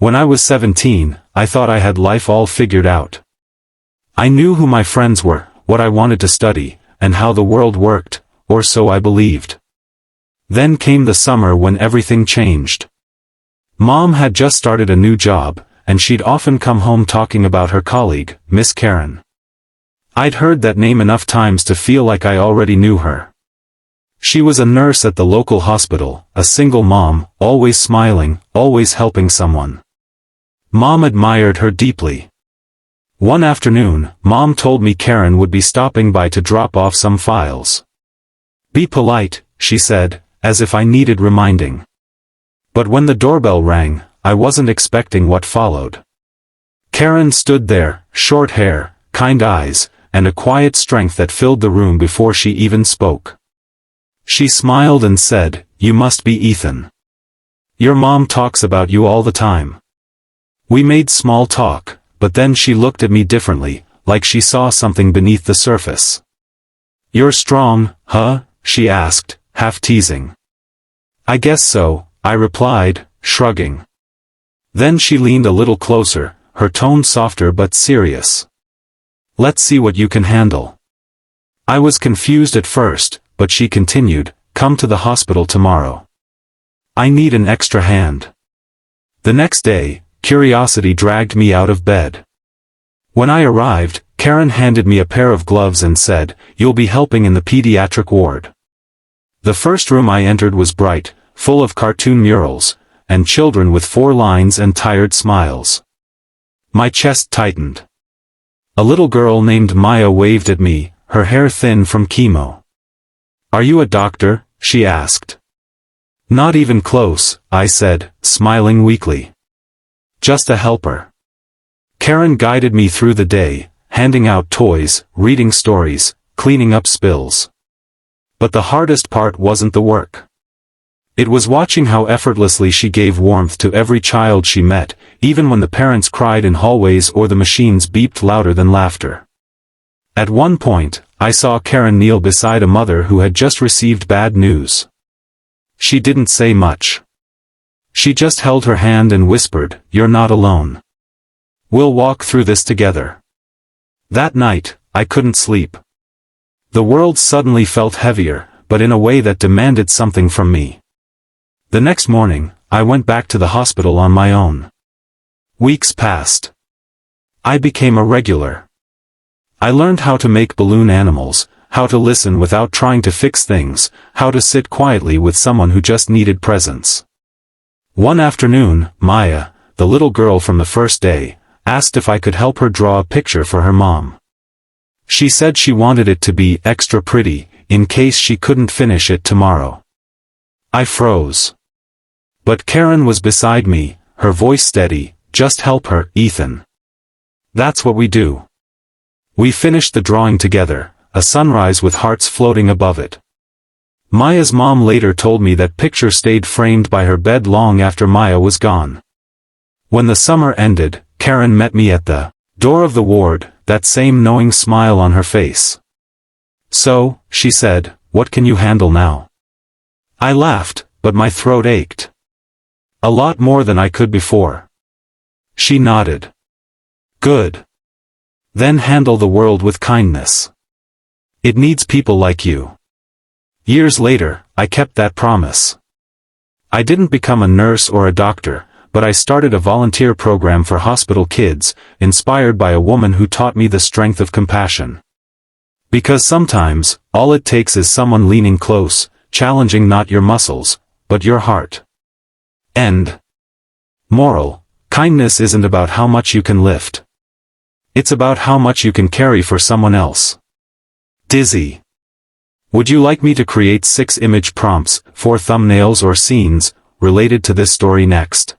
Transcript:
When I was 17, I thought I had life all figured out. I knew who my friends were, what I wanted to study, and how the world worked, or so I believed. Then came the summer when everything changed. Mom had just started a new job, and she'd often come home talking about her colleague, Miss Karen. I'd heard that name enough times to feel like I already knew her. She was a nurse at the local hospital, a single mom, always smiling, always helping someone. Mom admired her deeply. One afternoon, Mom told me Karen would be stopping by to drop off some files. "Be polite," she said, as if I needed reminding. But when the doorbell rang, I wasn't expecting what followed. Karen stood there, short hair, kind eyes, and a quiet strength that filled the room before she even spoke. She smiled and said, "You must be Ethan. Your mom talks about you all the time." We made small talk, but then she looked at me differently, like she saw something beneath the surface. "You're strong, huh?" she asked, half teasing. "I guess so," I replied, shrugging. Then she leaned a little closer, her tone softer but serious. "Let's see what you can handle." I was confused at first, but she continued, "Come to the hospital tomorrow. I need an extra hand." The next day, curiosity dragged me out of bed. When I arrived, Karen handed me a pair of gloves and said, "You'll be helping in the pediatric ward." The first room I entered was bright, full of cartoon murals, and children with 4 lines and tired smiles. My chest tightened. A little girl named Maya waved at me, her hair thin from chemo. "Are you a doctor?" she asked. "Not even close," I said, smiling weakly. "Just a helper." Karen guided me through the day, handing out toys, reading stories, cleaning up spills. But the hardest part wasn't the work. It was watching how effortlessly she gave warmth to every child she met, even when the parents cried in hallways or the machines beeped louder than laughter. At one point, I saw Karen kneel beside a mother who had just received bad news. She didn't say much. She just held her hand and whispered, "You're not alone. We'll walk through this together." That night, I couldn't sleep. The world suddenly felt heavier, but in a way that demanded something from me. The next morning, I went back to the hospital on my own. Weeks passed. I became a regular. I learned how to make balloon animals, how to listen without trying to fix things, how to sit quietly with someone who just needed presence. One afternoon, Maya, the little girl from the first day, asked if I could help her draw a picture for her mom. She said she wanted it to be extra pretty, in case she couldn't finish it tomorrow. I froze. But Karen was beside me, her voice steady, "Just help her, Ethan. That's what we do." We finished the drawing together, a sunrise with hearts floating above it. Maya's mom later told me that picture stayed framed by her bed long after Maya was gone. When the summer ended, Karen met me at the door of the ward, that same knowing smile on her face. "So," she said, "what can you handle now?" I laughed, but my throat ached. "A lot more than I could before." She nodded. "Good. Then handle the world with kindness. It needs people like you." Years later, I kept that promise. I didn't become a nurse or a doctor, but I started a volunteer program for hospital kids, inspired by a woman who taught me the strength of compassion. Because sometimes, all it takes is someone leaning close, challenging not your muscles, but your heart. End. Moral: kindness isn't about how much you can lift. It's about how much you can carry for someone else. Dizzy. Would you like me to create 6 image prompts, 4 thumbnails or scenes, related to this story next?